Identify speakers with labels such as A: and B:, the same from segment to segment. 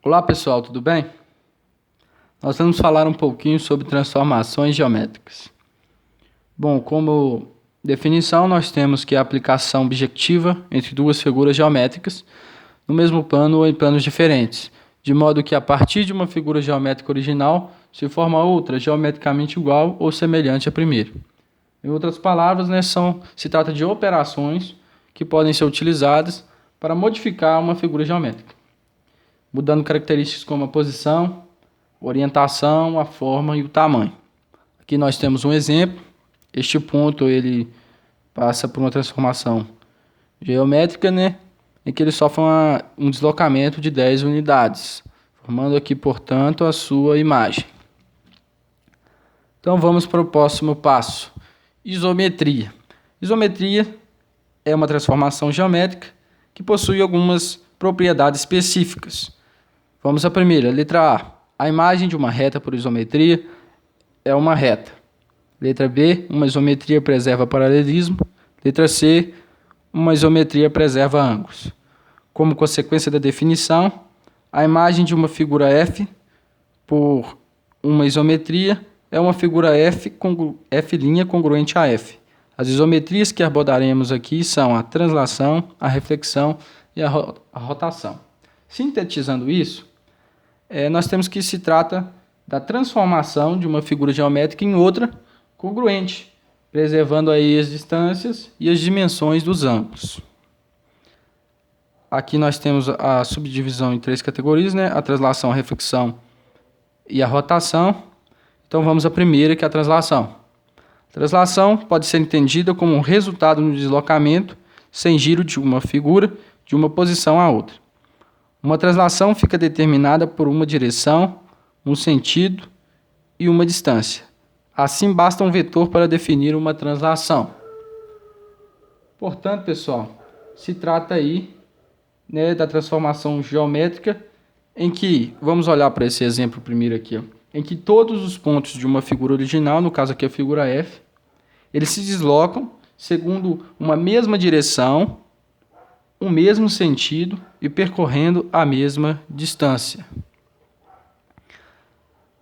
A: Olá pessoal, tudo bem? Nós vamos falar um pouquinho sobre transformações geométricas. Bom, como definição, nós temos que a aplicação objetiva entre duas figuras geométricas no mesmo plano ou em planos diferentes, de modo que a partir de uma figura geométrica original se forma outra geometricamente igual ou semelhante à primeira. Em outras palavras, se trata de operações que podem ser utilizadas para modificar uma figura geométrica, mudando características como a posição, orientação, a forma e o tamanho. Aqui nós temos um exemplo. Este ponto ele passa por uma transformação geométrica, em que ele sofre um deslocamento de 10 unidades, formando aqui, portanto, a sua imagem. Então vamos para o próximo passo. Isometria. Isometria é uma transformação geométrica que possui algumas propriedades específicas. Vamos à primeira, letra A. A imagem de uma reta por isometria é uma reta. Letra B, uma isometria preserva paralelismo. Letra C, uma isometria preserva ângulos. Como consequência da definição, a imagem de uma figura F por uma isometria é uma figura F' congruente a F. As isometrias que abordaremos aqui são a translação, a reflexão e a rotação. Sintetizando isso, nós temos que se trata da transformação de uma figura geométrica em outra congruente, preservando aí as distâncias e as dimensões dos ângulos. Aqui nós temos a subdivisão em três categorias, a translação, a reflexão e a rotação. Então vamos à primeira, que é a translação. A translação pode ser entendida como um resultado no deslocamento sem giro de uma figura de uma posição a outra. Uma translação fica determinada por uma direção, um sentido e uma distância. Assim, basta um vetor para definir uma translação. Portanto, pessoal, se trata aí da transformação geométrica em que, vamos olhar para esse exemplo primeiro aqui, em que todos os pontos de uma figura original, no caso aqui a figura F, eles se deslocam segundo uma mesma direção, o mesmo sentido e percorrendo a mesma distância.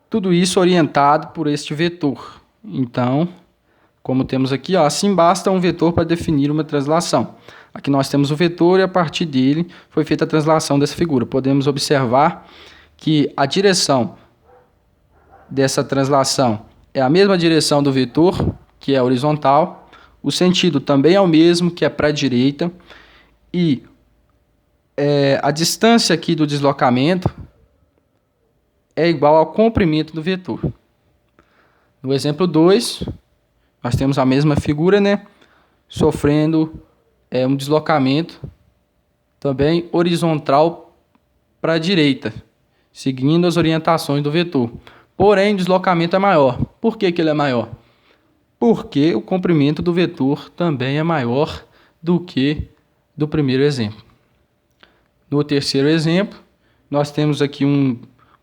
A: Tudo isso orientado por este vetor. Então, como temos aqui, assim basta um vetor para definir uma translação. Aqui nós temos o vetor e a partir dele foi feita a translação dessa figura. Podemos observar que a direção dessa translação é a mesma direção do vetor, que é horizontal. O sentido também é o mesmo, que é para a direita. E a distância aqui do deslocamento é igual ao comprimento do vetor. No exemplo 2, nós temos a mesma figura, sofrendo um deslocamento também horizontal para a direita, seguindo as orientações do vetor. Porém, o deslocamento é maior. Por que ele é maior? Porque o comprimento do vetor também é maior do que do primeiro exemplo. No terceiro exemplo, nós temos aqui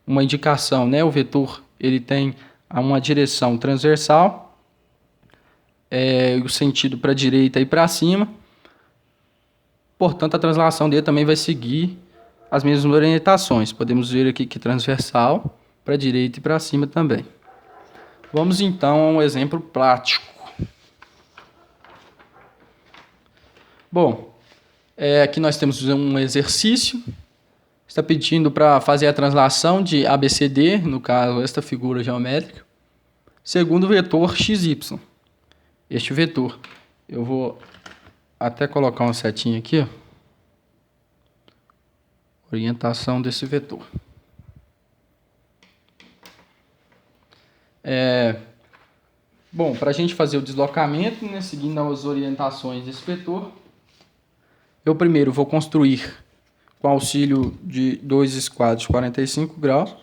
A: uma indicação, o vetor ele tem uma direção transversal, o sentido para a direita e para cima. Portanto, a translação dele também vai seguir as mesmas orientações. Podemos ver aqui que é transversal para a direita e para cima também. Vamos então a um exemplo prático. Bom, aqui nós temos um exercício. Está pedindo para fazer a translação de ABCD, no caso, esta figura geométrica, segundo o vetor XY. Este vetor, eu vou até colocar uma setinha aqui, orientação desse vetor. Bom, para a gente fazer o deslocamento, seguindo as orientações desse vetor, eu primeiro vou construir com auxílio de dois esquadros de 45 graus,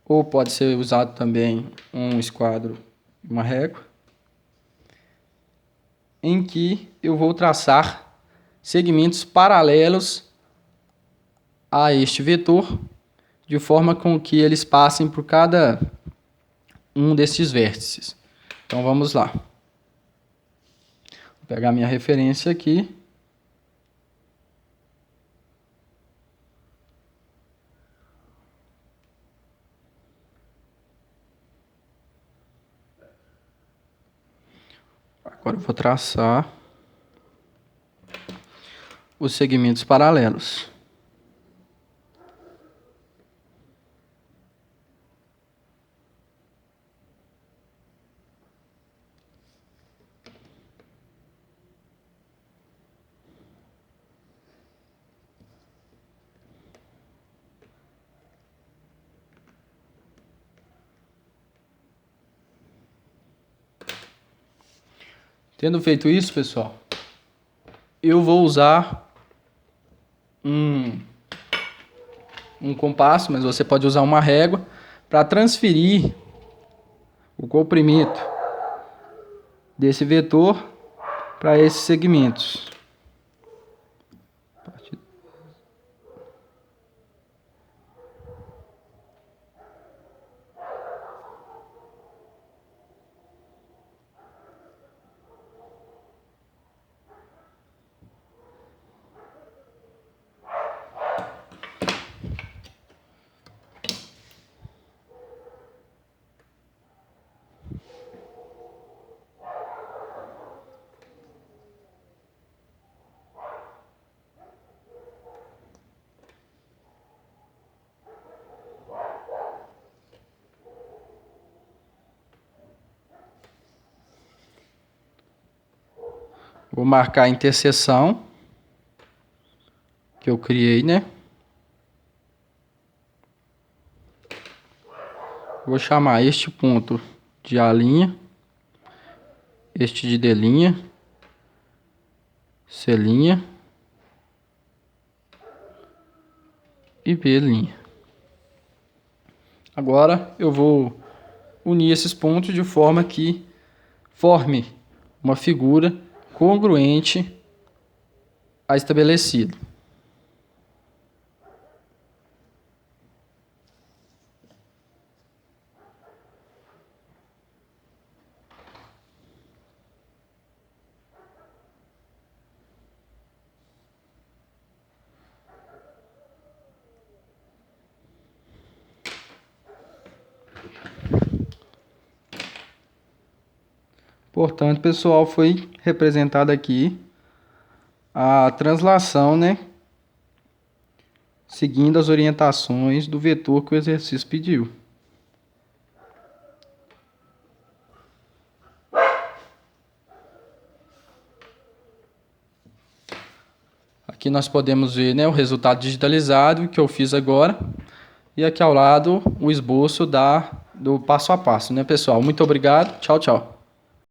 A: ou pode ser usado também um esquadro e uma régua, em que eu vou traçar segmentos paralelos a este vetor, de forma com que eles passem por cada um desses vértices. Então vamos lá. Vou pegar minha referência aqui. Agora eu vou traçar os segmentos paralelos. Tendo feito isso, pessoal, eu vou usar um compasso, mas você pode usar uma régua para transferir o comprimento desse vetor para esses segmentos. Vou marcar a interseção que eu criei, né? Vou chamar este ponto de A', este de D', C' e B'. Agora eu vou unir esses pontos de forma que forme uma figura congruente a estabelecido. Portanto, pessoal, foi representada aqui a translação, né? Seguindo as orientações do vetor que o exercício pediu. Aqui nós podemos ver, né, o resultado digitalizado que eu fiz agora. E aqui ao lado o esboço do passo a passo, né, pessoal? Muito obrigado. Tchau, tchau.